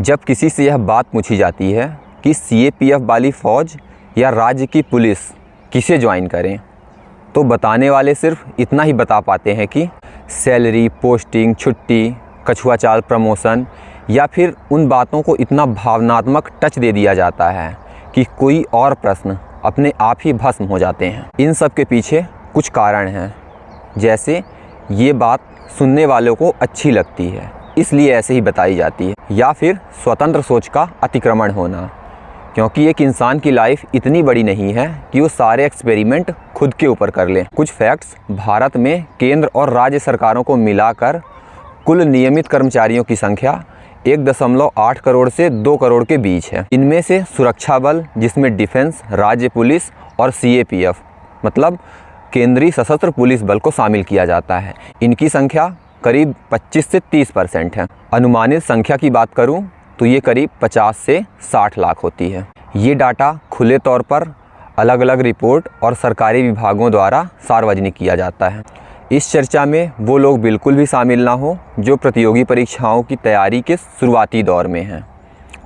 जब किसी से यह बात पूछी जाती है कि सीएपीएफ वाली फ़ौज या राज्य की पुलिस किसे ज्वाइन करें, तो बताने वाले सिर्फ इतना ही बता पाते हैं कि सैलरी, पोस्टिंग, छुट्टी, कछुआ चाल, प्रमोशन, या फिर उन बातों को इतना भावनात्मक टच दे दिया जाता है कि कोई और प्रश्न अपने आप ही भस्म हो जाते हैं। इन सब के पीछे कुछ कारण हैं, जैसे ये बात सुनने वालों को अच्छी लगती है इसलिए ऐसे ही बताई जाती है, या फिर स्वतंत्र सोच का अतिक्रमण होना, क्योंकि एक इंसान की लाइफ इतनी बड़ी नहीं है कि वो सारे एक्सपेरिमेंट खुद के ऊपर कर ले। कुछ फैक्ट्स, भारत में केंद्र और राज्य सरकारों को मिलाकर कुल नियमित कर्मचारियों की संख्या 1.8 करोड़ से 2 करोड़ के बीच है। इनमें से सुरक्षा बल, जिसमें डिफेंस, राज्य पुलिस और सीएपीएफ मतलब केंद्रीय सशस्त्र पुलिस बल को शामिल किया जाता है, इनकी संख्या करीब 25 से 30% है। अनुमानित संख्या की बात करूं तो ये करीब 50 से 60 लाख होती है। ये डाटा खुले तौर पर अलग अलग रिपोर्ट और सरकारी विभागों द्वारा सार्वजनिक किया जाता है। इस चर्चा में वो लोग बिल्कुल भी शामिल ना हो जो प्रतियोगी परीक्षाओं की तैयारी के शुरुआती दौर में हैं,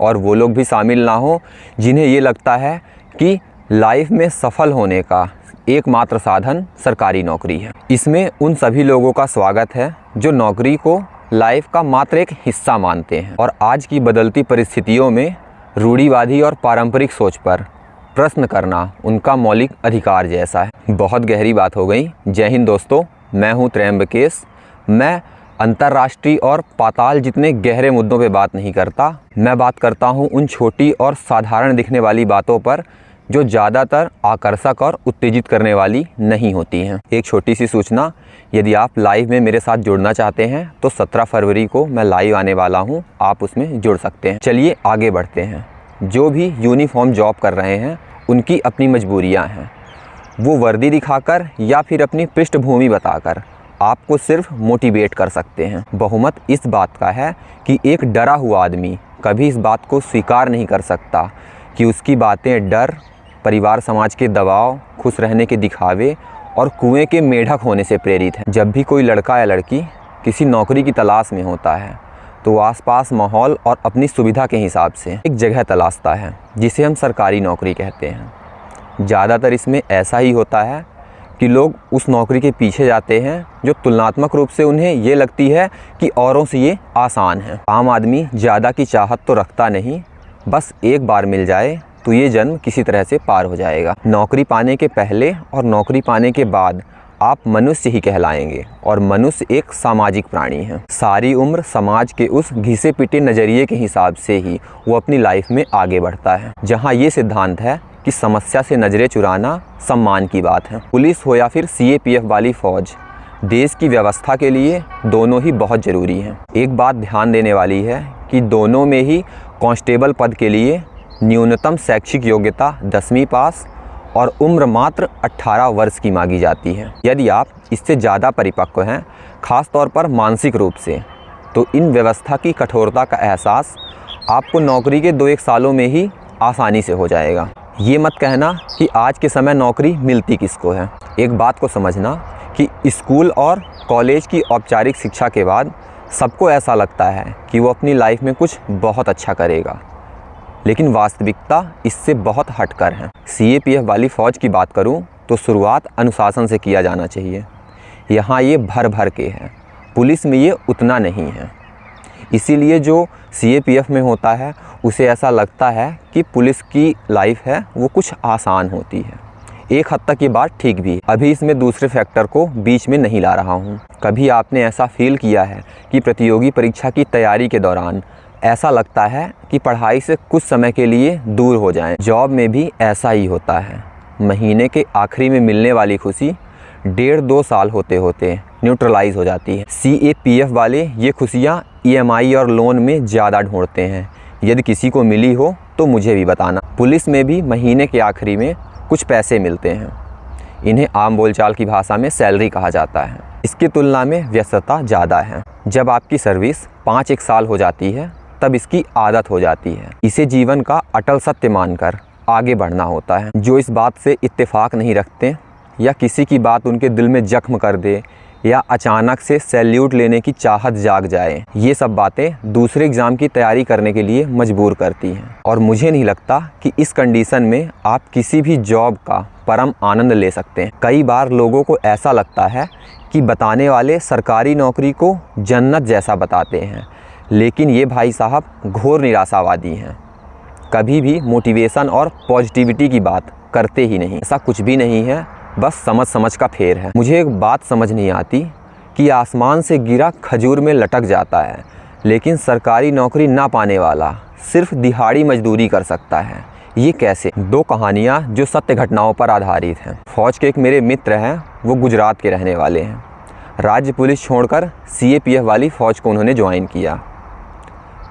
और वो लोग भी शामिल ना हो जिन्हें ये लगता है कि लाइफ में सफल होने का एकमात्र साधन सरकारी नौकरी है। इसमें उन सभी लोगों का स्वागत है जो नौकरी को लाइफ का मात्र एक हिस्सा मानते हैं और आज की बदलती परिस्थितियों में रूढ़िवादी और पारंपरिक सोच पर प्रश्न करना उनका मौलिक अधिकार जैसा है। बहुत गहरी बात हो गई। जय हिंद दोस्तों, मैं हूं त्र्यंबकेश। मैं अंतर्राष्ट्रीय और पाताल जितने गहरे मुद्दों पे बात नहीं करता। मैं बात करता हूं उन छोटी और साधारण दिखने वाली बातों पर जो ज़्यादातर आकर्षक और उत्तेजित करने वाली नहीं होती हैं। एक छोटी सी सूचना, यदि आप लाइव में मेरे साथ जुड़ना चाहते हैं तो 17 फरवरी को मैं लाइव आने वाला हूं, आप उसमें जुड़ सकते हैं। चलिए आगे बढ़ते हैं। जो भी यूनिफॉर्म जॉब कर रहे हैं उनकी अपनी मजबूरियां हैं। वो वर्दी दिखाकर या फिर अपनी पृष्ठभूमि बताकर आपको सिर्फ मोटिवेट कर सकते हैं। बहुमत इस बात का है कि एक डरा हुआ आदमी कभी इस बात को स्वीकार नहीं कर सकता कि उसकी बातें डर, परिवार समाज के दबाव, खुश रहने के दिखावे और कुएं के मेढक होने से प्रेरित है। जब भी कोई लड़का या लड़की किसी नौकरी की तलाश में होता है तो आसपास माहौल और अपनी सुविधा के हिसाब से एक जगह तलाशता है जिसे हम सरकारी नौकरी कहते हैं। ज़्यादातर इसमें ऐसा ही होता है कि लोग उस नौकरी के पीछे जाते हैं जो तुलनात्मक रूप से उन्हें ये लगती है कि औरों से ये आसान है। आम आदमी ज़्यादा की चाहत तो रखता नहीं, बस एक बार मिल जाए तो ये जन्म किसी तरह से पार हो जाएगा। नौकरी पाने के पहले और नौकरी पाने के बाद आप मनुष्य ही कहलाएंगे, और मनुष्य एक सामाजिक प्राणी है। सारी उम्र समाज के उस घिसे पिटे नज़रिए के हिसाब से ही वो अपनी लाइफ में आगे बढ़ता है, जहाँ ये सिद्धांत है कि समस्या से नज़रें चुराना सम्मान की बात है। पुलिस हो या फिर सीएपीएफ वाली फ़ौज, देश की व्यवस्था के लिए दोनों ही बहुत ज़रूरी हैं। एक बात ध्यान देने वाली है कि दोनों में ही कांस्टेबल पद के लिए न्यूनतम शैक्षिक योग्यता 10वीं पास और उम्र मात्र 18 वर्ष की मांगी जाती है। यदि आप इससे ज़्यादा परिपक्व हैं, खास तौर पर मानसिक रूप से, तो इन व्यवस्था की कठोरता का एहसास आपको नौकरी के 2-1 सालों में ही आसानी से हो जाएगा। ये मत कहना कि आज के समय नौकरी मिलती किसको है। एक बात को समझना कि स्कूल और कॉलेज की औपचारिक शिक्षा के बाद सबको ऐसा लगता है कि वो अपनी लाइफ में कुछ बहुत अच्छा करेगा, लेकिन वास्तविकता इससे बहुत हटकर है। सीएपीएफ वाली फ़ौज की बात करूं तो शुरुआत अनुशासन से किया जाना चाहिए। यहाँ ये भर भर के है, पुलिस में ये उतना नहीं है। इसीलिए जो सीएपीएफ में होता है उसे ऐसा लगता है कि पुलिस की लाइफ है वो कुछ आसान होती है। एक हद तक ये बात ठीक भी है। अभी इसमें दूसरे फैक्टर को बीच में नहीं ला रहा हूँ। कभी आपने ऐसा फील किया है कि प्रतियोगी परीक्षा की तैयारी के दौरान ऐसा लगता है कि पढ़ाई से कुछ समय के लिए दूर हो जाएं? जॉब में भी ऐसा ही होता है। महीने के आखिरी में मिलने वाली खुशी 1.5-2 साल होते होते न्यूट्रलाइज हो जाती है। सीएपीएफ वाले ये खुशियाँ ईएमआई और लोन में ज़्यादा ढूंढते हैं। यदि किसी को मिली हो तो मुझे भी बताना। पुलिस में भी महीने के आखिरी में कुछ पैसे मिलते हैं। इन्हें आम बोलचाल की भाषा में सैलरी कहा जाता है। इसकी तुलना में व्यस्तता ज़्यादा है। जब आपकी सर्विस 5-1 साल हो जाती है तब इसकी आदत हो जाती है। इसे जीवन का अटल सत्य मानकर आगे बढ़ना होता है। जो इस बात से इत्तेफाक नहीं रखते या किसी की बात उनके दिल में जख्म कर दे या अचानक से सैल्यूट लेने की चाहत जाग जाए। ये सब बातें दूसरे एग्ज़ाम की तैयारी करने के लिए मजबूर करती हैं। और मुझे नहीं लगता कि इस कंडीशन में आप किसी भी जॉब का परम आनंद ले सकते हैं। कई बार लोगों को ऐसा लगता है कि बताने वाले सरकारी नौकरी को जन्नत जैसा बताते हैं, लेकिन ये भाई साहब घोर निराशावादी हैं। कभी भी मोटिवेशन और पॉजिटिविटी की बात करते ही नहीं। ऐसा कुछ भी नहीं है, बस समझ का फेर है। मुझे एक बात समझ नहीं आती कि आसमान से गिरा खजूर में लटक जाता है, लेकिन सरकारी नौकरी ना पाने वाला सिर्फ दिहाड़ी मजदूरी कर सकता है। ये कैसे? दो कहानियाँ जो सत्य घटनाओं पर आधारित हैं। फ़ौज के एक मेरे मित्र हैं, वो गुजरात के रहने वाले हैं। राज्य पुलिस छोड़कर CAPF वाली फ़ौज को उन्होंने ज्वाइन किया।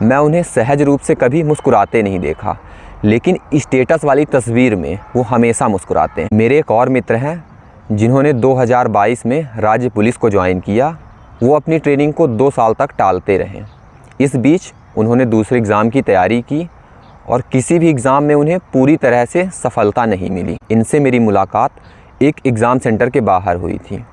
मैं उन्हें सहज रूप से कभी मुस्कुराते नहीं देखा, लेकिन स्टेटस वाली तस्वीर में वो हमेशा मुस्कुराते हैं। मेरे एक और मित्र हैं जिन्होंने 2022 में राज्य पुलिस को ज्वाइन किया। वो अपनी ट्रेनिंग को 2 साल तक टालते रहे। इस बीच उन्होंने दूसरे एग्ज़ाम की तैयारी की और किसी भी एग्ज़ाम में उन्हें पूरी तरह से सफलता नहीं मिली। इनसे मेरी मुलाकात एक एग्ज़ाम सेंटर के बाहर हुई थी।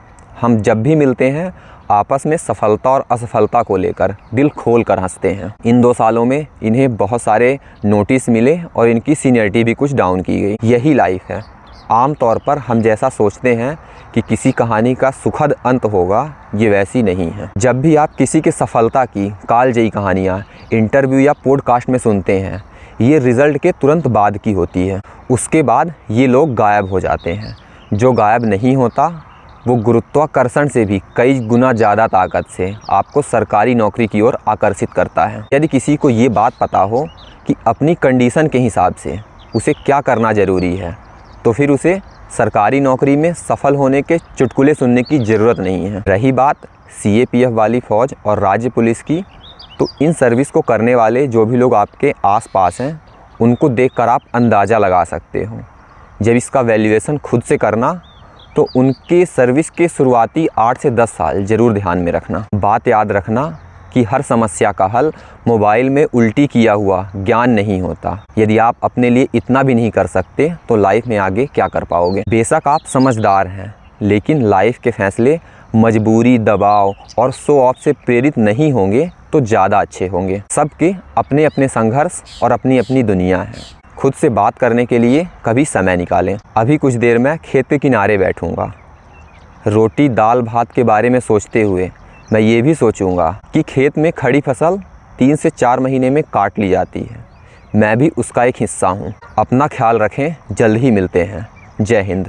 हम जब भी मिलते हैं आपस में सफलता और असफलता को लेकर दिल खोल कर हंसते हैं। इन 2 सालों में इन्हें बहुत सारे नोटिस मिले और इनकी सीनियरिटी भी कुछ डाउन की गई। यही लाइफ है। आम तौर पर हम जैसा सोचते हैं कि किसी कहानी का सुखद अंत होगा, ये वैसी नहीं है। जब भी आप किसी की सफलता की कालजयी कहानियाँ इंटरव्यू या पॉडकास्ट में सुनते हैं, ये रिज़ल्ट के तुरंत बाद की होती है। उसके बाद ये लोग गायब हो जाते हैं। जो गायब नहीं होता वो गुरुत्वाकर्षण से भी कई गुना ज़्यादा ताकत से आपको सरकारी नौकरी की ओर आकर्षित करता है। यदि किसी को ये बात पता हो कि अपनी कंडीशन के हिसाब से उसे क्या करना ज़रूरी है, तो फिर उसे सरकारी नौकरी में सफल होने के चुटकुले सुनने की ज़रूरत नहीं है। रही बात CAPF वाली फ़ौज और राज्य पुलिस की, तो इन सर्विस को करने वाले जो भी लोग आपके आसपास हैं, उनको देखकर आप अंदाज़ा लगा सकते हो। जब इसका वैल्यूएशन खुद से करना, तो उनके सर्विस के शुरुआती 8 से 10 साल ज़रूर ध्यान में रखना। बात याद रखना कि हर समस्या का हल मोबाइल में उल्टी किया हुआ ज्ञान नहीं होता। यदि आप अपने लिए इतना भी नहीं कर सकते तो लाइफ में आगे क्या कर पाओगे? बेशक आप समझदार हैं, लेकिन लाइफ के फैसले मजबूरी, दबाव और शो ऑफ से प्रेरित नहीं होंगे तो ज़्यादा अच्छे होंगे। सबके अपने अपने संघर्ष और अपनी अपनी दुनिया है। खुद से बात करने के लिए कभी समय निकालें। अभी कुछ देर में खेत के किनारे बैठूंगा। रोटी दाल भात के बारे में सोचते हुए मैं ये भी सोचूंगा कि खेत में खड़ी फसल 3 से 4 महीने में काट ली जाती है। मैं भी उसका एक हिस्सा हूँ। अपना ख्याल रखें, जल्द ही मिलते हैं। जय हिंद।